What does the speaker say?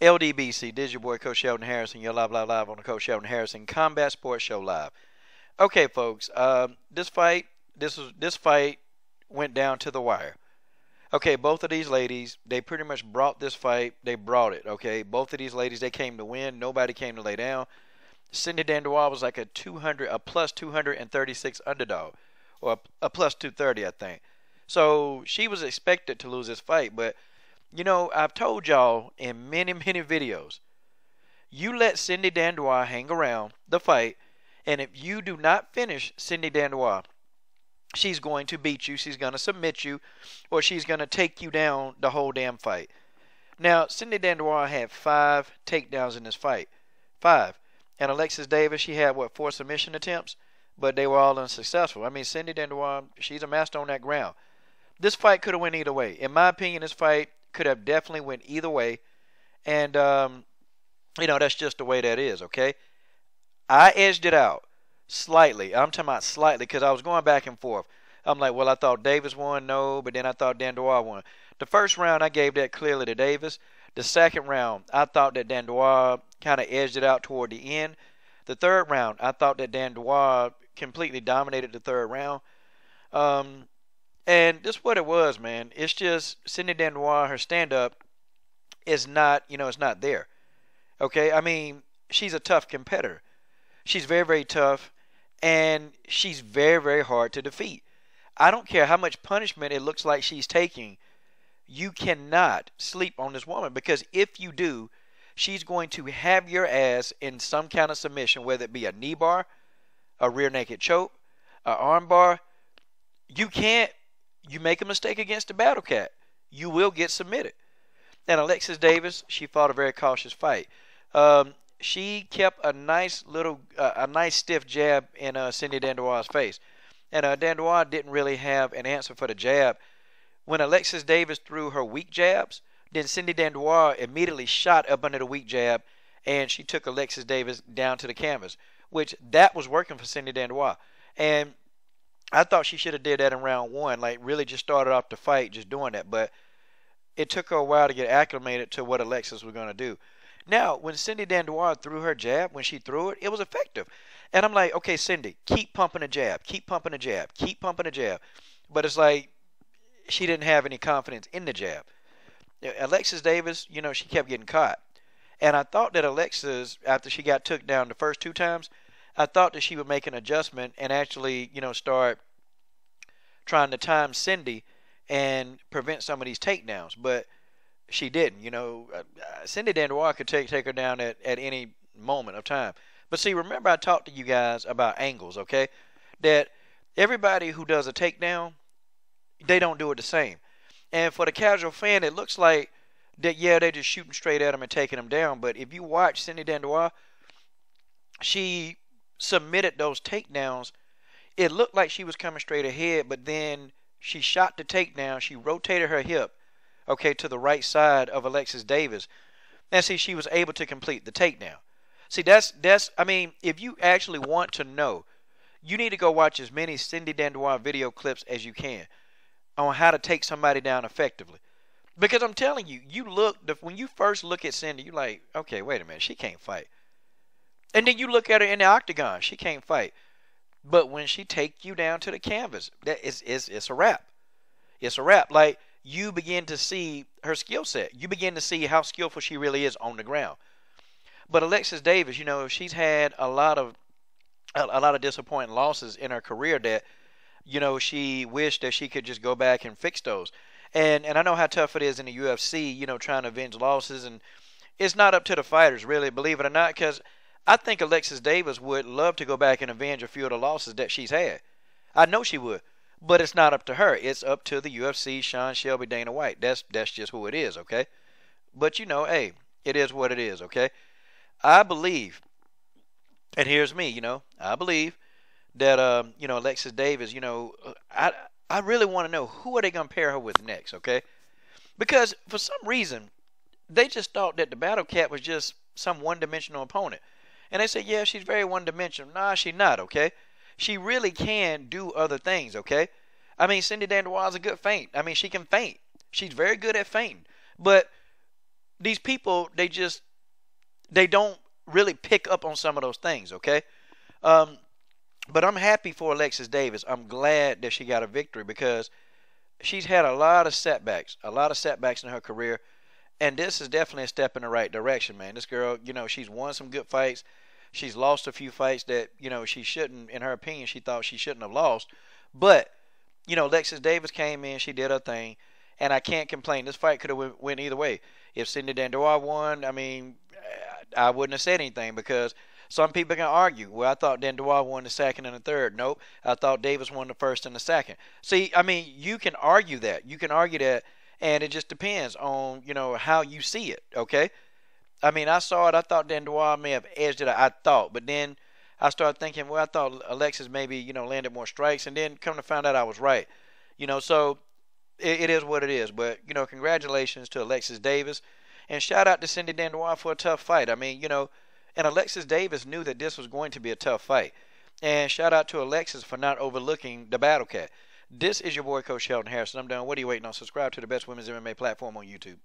LDBC, this is your boy Coach Sheldon Harrison. You're live on the Coach Sheldon Harrison Combat Sports Show live. Okay, folks, this fight went down to the wire. Okay, both of these ladies, they pretty much brought this fight. They brought it. Okay, both of these ladies, they came to win. Nobody came to lay down. Cindy Dandois was like a plus 236 underdog, or a plus 230, I think. So she was expected to lose this fight, but you know, I've told y'all in many, many videos, you let Cindy Dandois hang around the fight, and if you do not finish Cindy Dandois, she's going to beat you, she's going to submit you, or she's going to take you down the whole damn fight. Now, Cindy Dandois had 5 takedowns in this fight. 5. And Alexis Davis, she had, 4 submission attempts? But they were all unsuccessful. I mean, Cindy Dandois, she's a master on that ground. This fight could have went either way. In my opinion, this fight could have definitely went either way. And, you know, that's just the way that is, okay? I edged it out slightly. I'm talking about slightly because I was going back and forth. I'm like, well, I thought Davis won, no, but then I thought Dandois won. The first round, I gave that clearly to Davis. The second round, I thought that Dandois kind of edged it out toward the end. The third round, I thought that Dandois completely dominated the third round. And this is what it was, man. It's just Cindy Dandois, her stand-up is not, you know, it's not there. Okay? I mean, she's a tough competitor. She's very, very tough, and she's very, very hard to defeat. I don't care how much punishment it looks like she's taking. You cannot sleep on this woman, because if you do, she's going to have your ass in some kind of submission, whether it be a knee bar, a rear naked choke, an arm bar. You make a mistake against the Battle Cat, you will get submitted. And Alexis Davis, she fought a very cautious fight. She kept a nice stiff jab in Cindy Dandois' face. And Dandois didn't really have an answer for the jab. When Alexis Davis threw her weak jabs, then Cindy Dandois immediately shot up under the weak jab, and she took Alexis Davis down to the canvas, which that was working for Cindy Dandois. And I thought she should have did that in round 1, like really just started off the fight just doing that. But it took her a while to get acclimated to what Alexis was going to do. Now, when Cindy Dandois threw her jab, when she threw it, it was effective. And I'm like, okay, Cindy, keep pumping the jab, keep pumping the jab, keep pumping the jab. But it's like she didn't have any confidence in the jab. Alexis Davis, you know, she kept getting caught. And I thought that Alexis, after she got took down the first 2 times, I thought that she would make an adjustment and actually, you know, start trying to time Cindy and prevent some of these takedowns. But she didn't. You know, Cindy Dandois could take her down at any moment of time. But see, remember I talked to you guys about angles, okay? That everybody who does a takedown, they don't do it the same. And for the casual fan, it looks like that, yeah, they're just shooting straight at him and taking him down. But if you watch Cindy Dandois, she submitted those takedowns. It looked like she was coming straight ahead, but then she shot the takedown. She rotated her hip, okay, to the right side of Alexis Davis. And see, she was able to complete the takedown. See, that's I mean, if you actually want to know, you need to go watch as many Cindy Dandois video clips as you can on how to take somebody down effectively. Because I'm telling you, when you first look at Cindy, you're like, okay, wait a minute, she can't fight. And then you look at her in the octagon, she can't fight. But when she take you down to the canvas, it's a wrap. It's a wrap. Like, you begin to see her skill set. You begin to see how skillful she really is on the ground. But Alexis Davis, you know, she's had a lot of disappointing losses in her career that, you know, she wished that she could just go back and fix those. And I know how tough it is in the UFC, you know, trying to avenge losses. And it's not up to the fighters, really, believe it or not, because I think Alexis Davis would love to go back and avenge a few of the losses that she's had. I know she would. But it's not up to her. It's up to the UFC, Sean Shelby, Dana White. That's just who it is, okay? But, you know, hey, it is what it is, okay? I believe, and here's me, you know, I believe that, you know, Alexis Davis, you know, I really want to know who are they going to pair her with next, okay? Because for some reason, they just thought that the Battle Cat was just some one-dimensional opponent. And they said, yeah, she's very one-dimensional. Nah, she's not, okay? She really can do other things, okay? I mean, Cindy Dandois is a good feint. I mean, she can feint. She's very good at feinting. But these people, they don't really pick up on some of those things, okay? Um, but I'm happy for Alexis Davis. I'm glad that she got a victory because she's had a lot of setbacks in her career, and this is definitely a step in the right direction, man. This girl, she's won some good fights. She's lost a few fights that, she shouldn't, in her opinion, she thought she shouldn't have lost. But, Alexis Davis came in, she did her thing, and I can't complain. This fight could have went either way. If Cindy Dandois won, I mean, I wouldn't have said anything because some people can argue. Well, I thought Dandois won the second and the third. Nope, I thought Davis won the first and the second. See, I mean, you can argue that. You can argue that, and it just depends on, how you see it, okay? I mean, I saw it. I thought Dandois may have edged it. I thought. But then I started thinking, well, I thought Alexis maybe, landed more strikes. And then come to find out I was right. So it is what it is. But, congratulations to Alexis Davis. And shout out to Cindy Dandois for a tough fight. I mean, and Alexis Davis knew that this was going to be a tough fight. And shout out to Alexis for not overlooking the Battle Cat. This is your boy, Coach Sheldon Harrison. I'm done. What are you waiting on? Subscribe to the best women's MMA platform on YouTube.